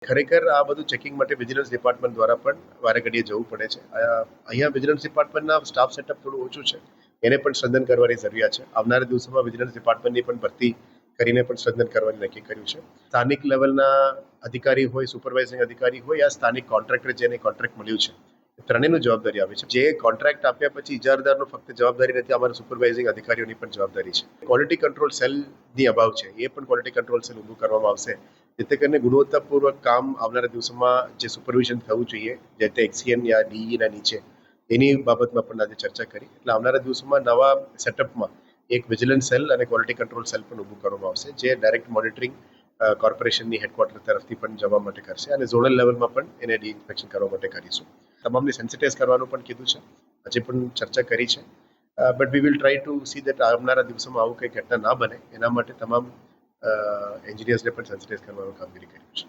ખરેખર આ બધું ચેકિંગ માટે વિજિલન્સ ડિપાર્ટમેન્ટ દ્વારા પણ વારે ઘડીએ જવું પડે છે. અહીંયા વિજિલન્સ ડિપાર્ટમેન્ટના સ્ટાફ સેટઅપ થોડું ઓછું છે, એને પણ સ્ટ્રેન્થન કરવાની જરૂરિયાત છે. આવનારા દિવસોમાં વિજિલન્સ ડિપાર્ટમેન્ટની પણ ભરતી કરીને પણ સ્ટ્રેન્થન કરવાની નક્કી કર્યું છે. સ્થાનિક લેવલના અધિકારી હોય, સુપરવાઇઝિંગ અધિકારી હોય, યા સ્થાનિક કોન્ટ્રાક્ટર જેને કોન્ટ્રાક્ટ મળ્યું છે, ત્રણેયનું જવાબદારી આવે છે. જે કોન્ટ્રાક્ટ આપ્યા પછી ઇજારદારનો ફક્ત જવાબદારી નથી, અમારા સુપરવાઇઝિંગ અધિકારીઓની પણ જવાબદારી છે. ક્વોલિટી કંટ્રોલ સેલની અભાવ છે, એ પણ ક્વોલિટી કંટ્રોલ સેલ ઊભું કરવામાં આવશે, જેથી કરીને ગુણવત્તાપૂર્વક કામ આવનારા દિવસોમાં જે સુપરવિઝન થવું જોઈએ, જે તે એક્સીએન યા ડીઈના નીચે, એની બાબતમાં પણ આજે ચર્ચા કરી. એટલે આવનારા દિવસોમાં નવા સેટઅપમાં એક વિજિલન્સ સેલ અને ક્વોલિટી કંટ્રોલ સેલ પણ ઊભું કરવામાં આવશે, જે ડાયરેક્ટ મોનિટરિંગ કોર્પોરેશનની હેડક્વાર્ટર તરફથી પણ જવા માટે કરશે અને ઝોનલ લેવલમાં પણ એને ડીઇન્સ્પેક્શન કરવા માટે કરીશું. તમામને સેન્સિટાઇઝ કરવાનું પણ કીધું છે, આજે પણ ચર્ચા કરી છે. But we will try to see that આવનારા દિવસોમાં આવું કંઈ ઘટના ના બને, એના માટે તમામ એન્જિનિયર્સને પણ સેન્સિટાઇઝ કરવાનું કામગીરી કર્યું છે.